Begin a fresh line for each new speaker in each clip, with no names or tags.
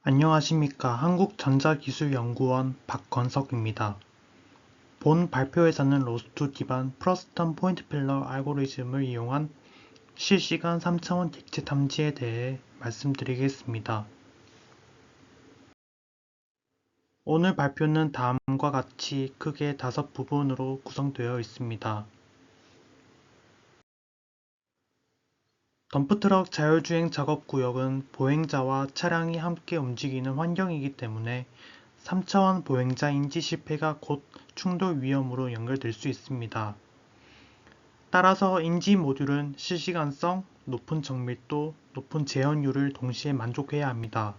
안녕하십니까. 한국전자기술연구원 박건석입니다. 본 발표에서는 로스트 기반 프러스텀 포인트 필러 알고리즘을 이용한 실시간 3차원 객체 탐지에 대해 말씀드리겠습니다. 오늘 발표는 다음과 같이 크게 5부분으로 구성되어 있습니다. 덤프트럭 자율주행 작업구역은 보행자와 차량이 함께 움직이는 환경이기 때문에 3차원 보행자 인지 실패가 곧 충돌 위험으로 연결될 수 있습니다. 따라서 인지 모듈은 실시간성, 높은 정밀도, 높은 재현율을 동시에 만족해야 합니다.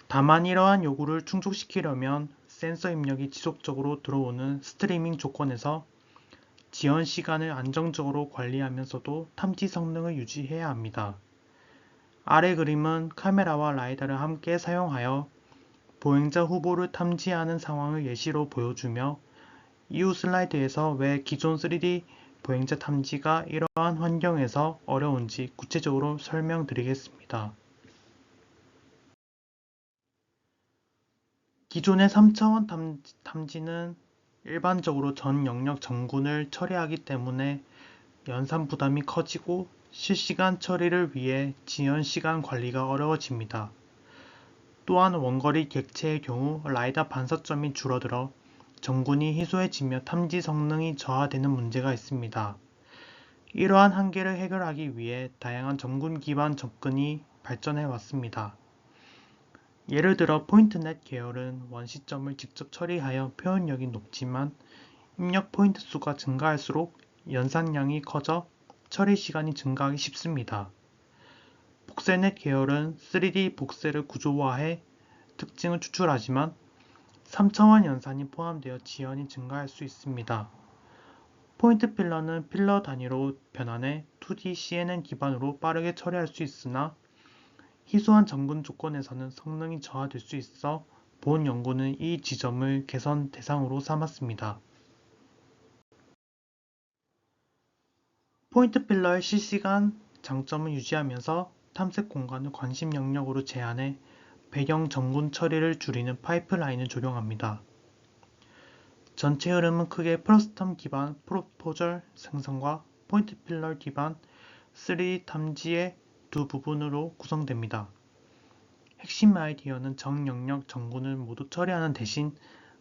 다만 이러한 요구를 충족시키려면 센서 입력이 지속적으로 들어오는 스트리밍 조건에서 지연 시간을 안정적으로 관리하면서도 탐지 성능을 유지해야 합니다. 아래 그림은 카메라와 라이다를 함께 사용하여 보행자 후보를 탐지하는 상황을 예시로 보여주며 이후 슬라이드에서 왜 기존 3D 보행자 탐지가 이러한 환경에서 어려운지 구체적으로 설명드리겠습니다. 기존의 3차원 탐지는 일반적으로 전 영역 정군을 처리하기 때문에 연산 부담이 커지고 실시간 처리를 위해 지연 시간 관리가 어려워집니다. 또한 원거리 객체의 경우 라이다 반사점이 줄어들어 정군이 희소해지며 탐지 성능이 저하되는 문제가 있습니다. 이러한 한계를 해결하기 위해 다양한 정군 기반 접근이 발전해 왔습니다. 예를 들어 포인트넷 계열은 원시점을 직접 처리하여 표현력이 높지만 입력 포인트 수가 증가할수록 연산량이 커져 처리 시간이 증가하기 쉽습니다. 복셀넷 계열은 3D 복셀을 구조화해 특징을 추출하지만 3차원 연산이 포함되어 지연이 증가할 수 있습니다. 포인트 필러는 필러 단위로 변환해 2D CNN 기반으로 빠르게 처리할 수 있으나 희소한 정근 조건에서는 성능이 저하될 수 있어 본 연구는 이 지점을 개선 대상으로 삼았습니다. 포인트 필러의 실시간 장점을 유지하면서 탐색 공간을 관심 영역으로 제한해 배경 정군 처리를 줄이는 파이프라인을 적용합니다. 전체 흐름은 크게 프러스텀 기반 프로포절 생성과 포인트 필러 기반 3D 탐지의 두 부분으로 구성됩니다. 핵심 아이디어는 정 영역 정군을 모두 처리하는 대신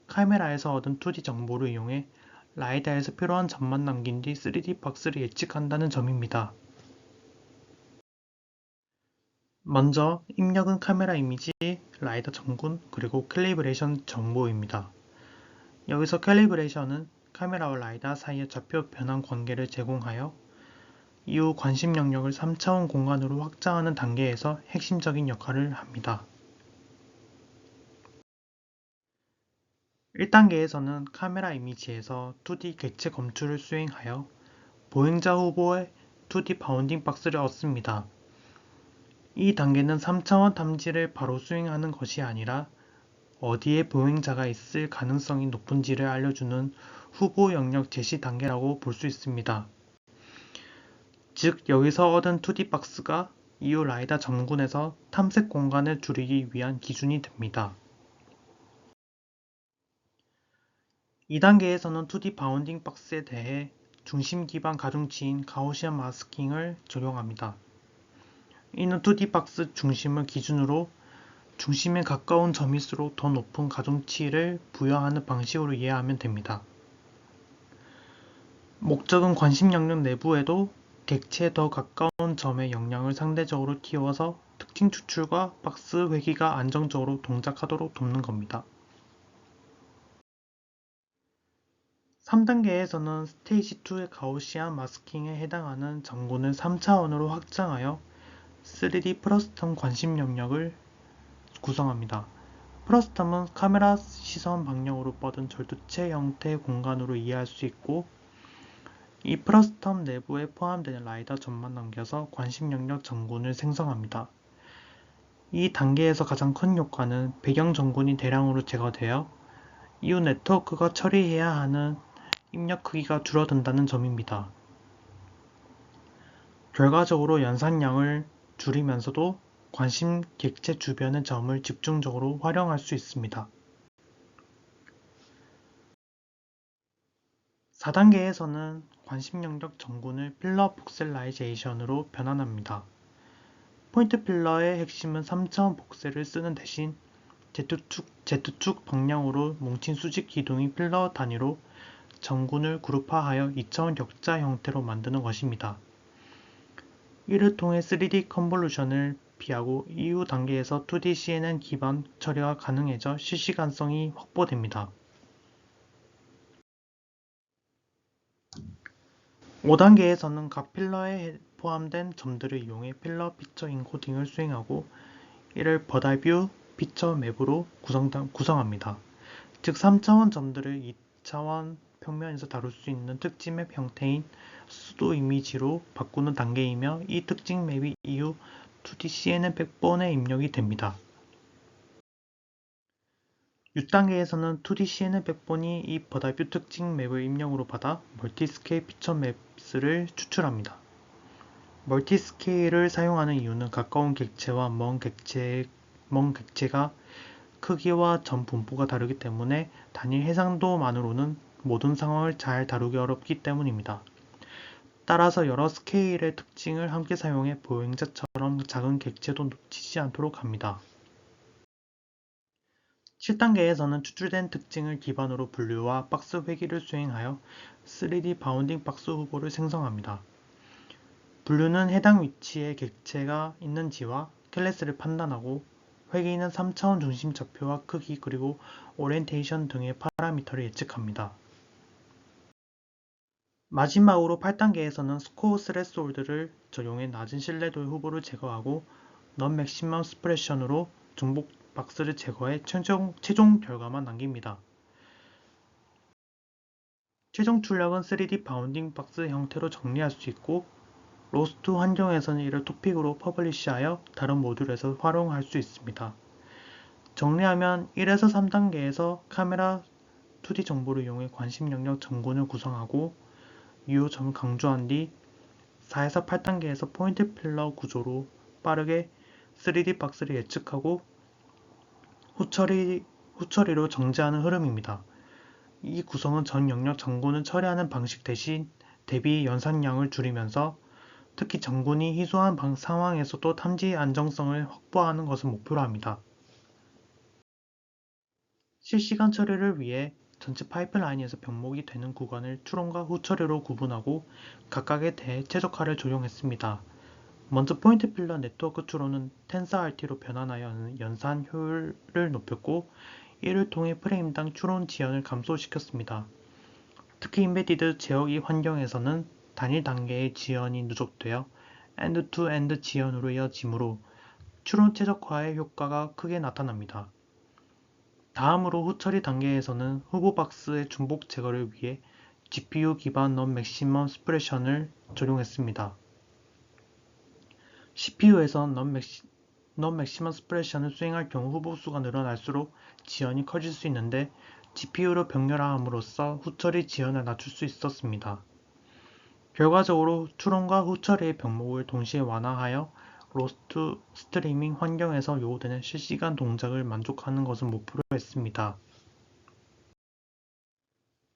카메라에서 얻은 2D 정보를 이용해 라이다에서 필요한 점만 남긴 뒤 3D 박스를 예측한다는 점입니다. 먼저 입력은 카메라 이미지, 라이다 정군, 그리고 캘리브레이션 정보입니다. 여기서 캘리브레이션은 카메라와 라이다 사이의 좌표 변환 관계를 제공하여 이후 관심 영역을 3차원 공간으로 확장하는 단계에서 핵심적인 역할을 합니다. 1단계에서는 카메라 이미지에서 2D 객체 검출을 수행하여 보행자 후보의 2D 바운딩 박스를 얻습니다. 이 단계는 3차원 탐지를 바로 수행하는 것이 아니라 어디에 보행자가 있을 가능성이 높은지를 알려주는 후보 영역 제시 단계라고 볼 수 있습니다. 즉 여기서 얻은 2D 박스가 이후 라이다 점군에서 탐색 공간을 줄이기 위한 기준이 됩니다. 2단계에서는 2D 바운딩 박스에 대해 중심 기반 가중치인 가우시안 마스킹을 적용합니다. 이는 2D 박스 중심을 기준으로 중심에 가까운 점일수록 더 높은 가중치를 부여하는 방식으로 이해하면 됩니다. 목적은 관심 영역 내부에도 객체에 더 가까운 점의 영향을 상대적으로 키워서 특징 추출과 박스 회귀가 안정적으로 동작하도록 돕는 겁니다. 3단계에서는 스테이지 2의 가우시안 마스킹에 해당하는 정군을 3차원으로 확장하여 3D 프러스텀 관심 영역을 구성합니다. 프러스텀은 카메라 시선 방향으로 뻗은 절두체 형태 공간으로 이해할 수 있고 이 프러스텀 내부에 포함되는 라이다 점만 남겨서 관심 영역 정군을 생성합니다. 이 단계에서 가장 큰 효과는 배경 정군이 대량으로 제거되어 이후 네트워크가 처리해야 하는 입력 크기가 줄어든다는 점입니다. 결과적으로 연산량을 줄이면서도 관심 객체 주변의 점을 집중적으로 활용할 수 있습니다. 4단계에서는 관심 영역 전군을 필러 복셀라이제이션으로 변환합니다. 포인트 필러의 핵심은 3차원 복셀을 쓰는 대신 Z축 방향으로 뭉친 수직 기둥의 필러 단위로 전군을 그룹화하여 2차원 격자 형태로 만드는 것입니다. 이를 통해 3D 컨볼루션을 피하고 이후 단계에서 2D CNN 기반 처리가 가능해져 실시간성이 확보됩니다. 5단계에서는 각 필러에 포함된 점들을 이용해 필러 피처 인코딩을 수행하고 이를 버다뷰 피처 맵으로 구성합니다. 즉 3차원 점들을 2차원 평면에서 다룰 수 있는 특징 맵 형태인 수도 이미지로 바꾸는 단계이며 이 특징 맵이 이후 2D CNN 백본에 입력이 됩니다. 6단계에서는 2D CNN 백본이 이 버다뷰 특징 맵을 입력으로 받아 멀티스케일 피처 맵스를 추출합니다. 멀티스케일을 사용하는 이유는 가까운 객체와 먼 객체가 크기와 점 분포가 다르기 때문에 단일 해상도만으로는 모든 상황을 잘 다루기 어렵기 때문입니다. 따라서 여러 스케일의 특징을 함께 사용해 보행자처럼 작은 객체도 놓치지 않도록 합니다. 7단계에서는 추출된 특징을 기반으로 분류와 박스 회귀를 수행하여 3D 바운딩 박스 후보를 생성합니다. 분류는 해당 위치에 객체가 있는지와 클래스를 판단하고 회귀는 3차원 중심 좌표와 크기 그리고 오리엔테이션 등의 파라미터를 예측합니다. 마지막으로 8단계에서는 스코어 스레스홀드를 적용해 낮은 신뢰도의 후보를 제거하고 넌 맥시멈 스프레션으로 중복 박스를 제거해 최종 결과만 남깁니다. 최종 출력은 3D 바운딩 박스 형태로 정리할 수 있고 로스트 환경에서는 이를 토픽으로 퍼블리시하여 다른 모듈에서 활용할 수 있습니다. 정리하면 1에서 3단계에서 카메라 2D 정보를 이용해 관심 영역 전군을 구성하고 유효점을 강조한 뒤 4에서 8단계에서 포인트 필러 구조로 빠르게 3D 박스를 예측하고 후처리로 정제하는 흐름입니다. 이 구성은 전 영역 전군을 처리하는 방식 대비 연산량을 줄이면서 특히 전군이 희소한 상황에서도 탐지 안정성을 확보하는 것을 목표로 합니다. 실시간 처리를 위해 전체 파이프라인에서 병목이 되는 구간을 추론과 후처리로 구분하고 각각에 대해 최적화를 적용했습니다. 먼저 포인트 필러 네트워크 추론은 텐서RT로 변환하여 연산 효율을 높였고 이를 통해 프레임당 추론 지연을 감소시켰습니다. 특히 인베디드 제어 이 환경에서는 단일 단계의 지연이 누적되어 엔드-투-엔드 지연으로 이어지므로 추론 최적화의 효과가 크게 나타납니다. 다음으로 후처리 단계에서는 후보 박스의 중복 제거를 위해 GPU 기반 넌 맥시멈 스프레션을 적용했습니다. CPU에서 넌 맥시멈 스프레션을 수행할 경우 후보 수가 늘어날수록 지연이 커질 수 있는데 GPU로 병렬화함으로써 후처리 지연을 낮출 수 있었습니다. 결과적으로 추론과 후처리의 병목을 동시에 완화하여 로스트 스트리밍 환경에서 요구되는 실시간 동작을 만족하는 것을 목표로 했습니다.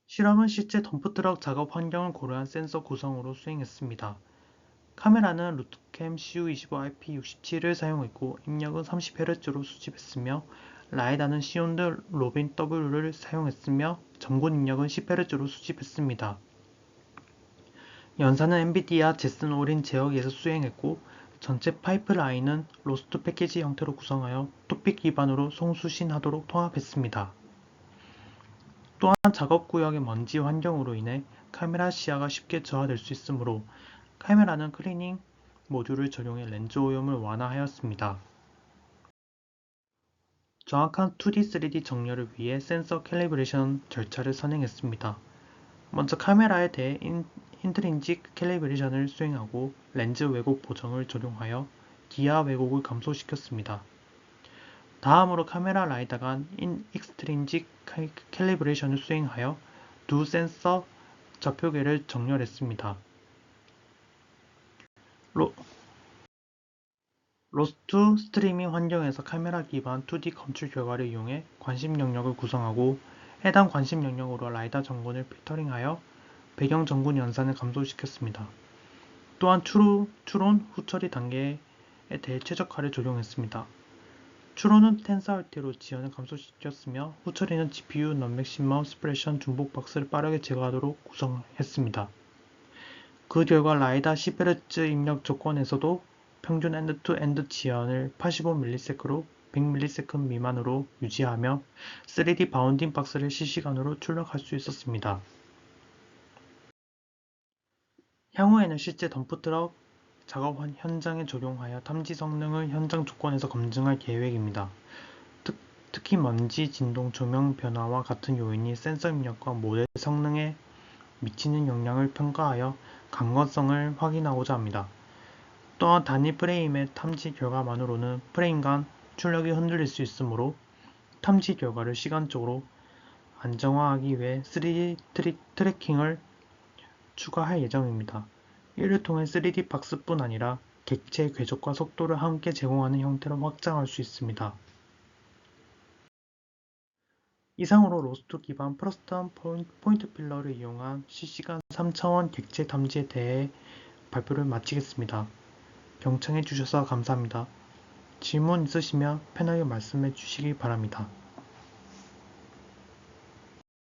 실험은 실제 덤프트럭 작업 환경을 고려한 센서 구성으로 수행했습니다. 카메라는 루트캠 CU25IP67을 사용했고 입력은 30Hz로 수집했으며 라이다는 시온드 로빈 W를 사용했으며 전군 입력은 10Hz로 수집했습니다. 연산은 엔비디아 제슨 오린 제어기에서 수행했고 전체 파이프라인은 로스트 패키지 형태로 구성하여 토픽 기반으로 송수신하도록 통합했습니다. 또한 작업구역의 먼지 환경으로 인해 카메라 시야가 쉽게 저하될 수 있으므로 카메라는 클리닝 모듈을 적용해 렌즈 오염을 완화하였습니다. 정확한 2D, 3D 정렬을 위해 센서 캘리브레이션 절차를 선행했습니다. 먼저 카메라에 대해 인트린직 캘리브레이션을 수행하고 렌즈 왜곡 보정을 적용하여 기아 왜곡을 감소시켰습니다. 다음으로 카메라 라이다 간 익스트린직 캘리브레이션을 수행하여 두 센서 좌표계를 정렬했습니다. 로스트 스트리밍 환경에서 카메라 기반 2D 검출 결과를 이용해 관심 영역을 구성하고 해당 관심 영역으로 라이다 전군을 필터링하여 배경 전군 연산을 감소시켰습니다. 또한 추론 후처리 단계에 대해 최적화를 적용했습니다. 추론은 텐서알티로 지연을 감소시켰으며 후처리는 GPU non-maximum suppression 중복 박스를 빠르게 제거하도록 구성했습니다. 그 결과 라이다 10Hz 입력 조건에서도 평균 엔드-투-엔드 지연을 85ms로 100ms 미만으로 유지하며 3D 바운딩 박스를 실시간으로 출력할 수 있었습니다. 향후에는 실제 덤프트럭 작업 현장에 적용하여 탐지 성능을 현장 조건에서 검증할 계획입니다. 특히 먼지, 진동, 조명 변화와 같은 요인이 센서 입력과 모델 성능에 미치는 영향을 평가하여 강건성을 확인하고자 합니다. 또한 단위 프레임의 탐지 결과만으로는 프레임 간 출력이 흔들릴 수 있으므로 탐지 결과를 시간적으로 안정화하기 위해 3D 트래킹을 추가할 예정입니다. 이를 통해 3D 박스뿐 아니라 객체 궤적과 속도를 함께 제공하는 형태로 확장할 수 있습니다. 이상으로 로스트 기반 프러스텀 포인트 필러를 이용한 실시간 3차원 객체 탐지에 대해 발표를 마치겠습니다. 경청해 주셔서 감사합니다. 질문 있으시면 편하게 말씀해 주시기 바랍니다.